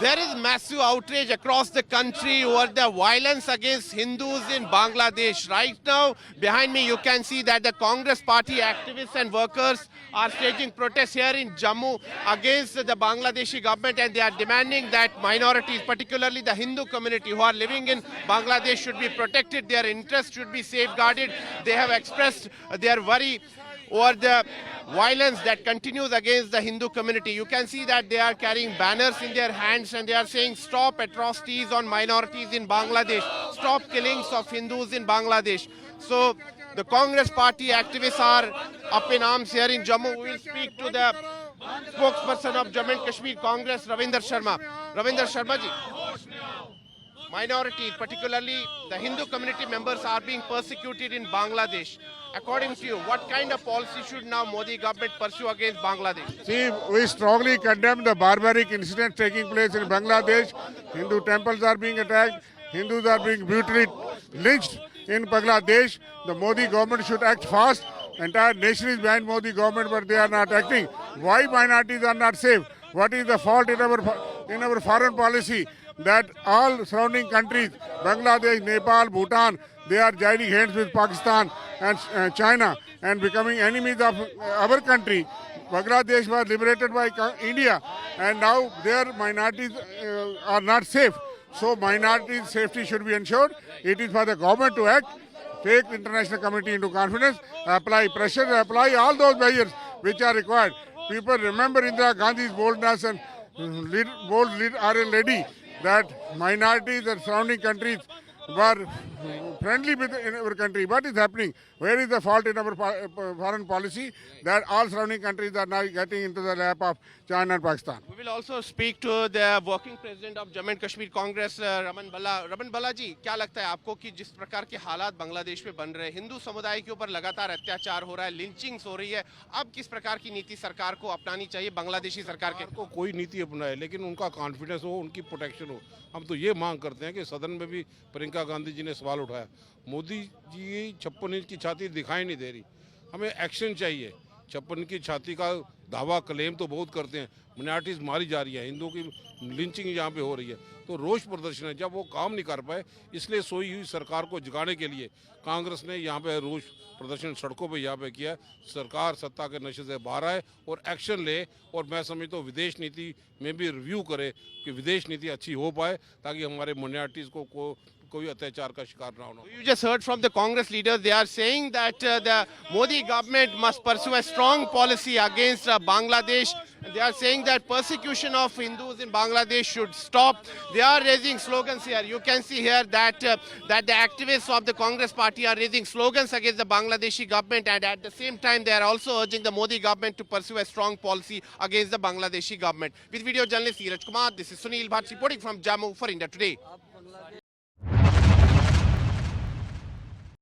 There is massive outrage across the country over the violence against Hindus in Bangladesh. Right now, behind me, you can see that the Congress party activists and workers are staging protests here in Jammu against the Bangladeshi government, and they are demanding that minorities, particularly the Hindu community who are living in Bangladesh, should be protected, their interests should be safeguarded. They have expressed their worry over the violence that continues against the Hindu community. You can see that they are carrying banners in their hands and they are saying stop atrocities on minorities in Bangladesh, stop killings of Hindus in Bangladesh. So the Congress party activists are up in arms here in Jammu. We will speak to the spokesperson of Jammu and Kashmir Congress, Ravinder Sharma. Ravinder Sharma ji, minorities, particularly the Hindu community members, are being persecuted in Bangladesh. According to you, what kind of policy should now Modi government pursue against Bangladesh? See, we strongly condemn the barbaric incidents taking place in Bangladesh. Hindu temples are being attacked. Hindus are being brutally lynched in Bangladesh. The Modi government should act fast. Entire nation is behind Modi government, but they are not acting. Why minorities are not safe? What is the fault in our foreign policy that all surrounding countries, Bangladesh, Nepal, Bhutan, they are joining hands with Pakistan and China and becoming enemies of our country. Bangladesh was liberated by India and now their minorities are not safe. So minorities' safety should be ensured. It is for the government to act, take the international community into confidence, apply pressure, apply all those measures which are required. People remember Indira Gandhi's boldness and bold iron lady that minorities and surrounding countries were friendly with in our country. What is happening? Where is the fault in our foreign policy that all surrounding countries are now getting into the lap of China and Pakistan? We will also speak to the working president of Jammu and Kashmir Congress, Raman Bala. Raman Bala ji, क्या लगता है आपको कि जिस प्रकार के हालात बांग्लादेश में बन रहे हैं, हिंदू समुदाय के ऊपर लगातार अत्याचार हो रहा है, लिंचिंग्स हो रही है, अब किस प्रकार की नीति सरकार को अपनानी चाहिए, बांग्लादेशी सरकार के? को कोई नीति अपनाए लेकिन उनका कॉन्फिडेंस हो, उनकी प्रोटेक्शन हो। हम तो ये मांग करते हैं कि सदन में भी प्रियंका गांधी जी ने सवाल उठाया, मोदी जी 56 इंच की छाती दिखाई नहीं दे रही, हमें एक्शन चाहिए। 56 इंच की छाती का दावा क्लेम तो बहुत करते हैं, माइनॉरिटीज़ मारी जा रही है, हिंदुओं की लिंचिंग यहाँ पे हो रही है, तो रोष प्रदर्शन है। जब वो काम नहीं कर पाए इसलिए सोई हुई सरकार को जगाने के लिए कांग्रेस ने यहाँ पे रोष प्रदर्शन सड़कों पे यहाँ पे किया। सरकार सत्ता के नशे से बाहर आए और एक्शन ले, और मैं समझता हूँ विदेश नीति में भी रिव्यू करे कि विदेश नीति अच्छी हो पाए ताकि हमारे माइनॉरिटीज़ को कोई अत्याचार का शिकार ना होना। You just heard from the Congress leaders. They are saying that the Modi government must pursue a strong policy against Bangladesh. They are saying that persecution of Hindus in Bangladesh should stop. They are raising slogans here. You can see here that that the activists of the Congress party are raising slogans against the Bangladeshi government, and at the same time they are also urging the Modi government to pursue a strong policy against the Bangladeshi government. With video journalist Neeraj Kumar, this is Sunil Bhatt reporting from Jammu for India Today.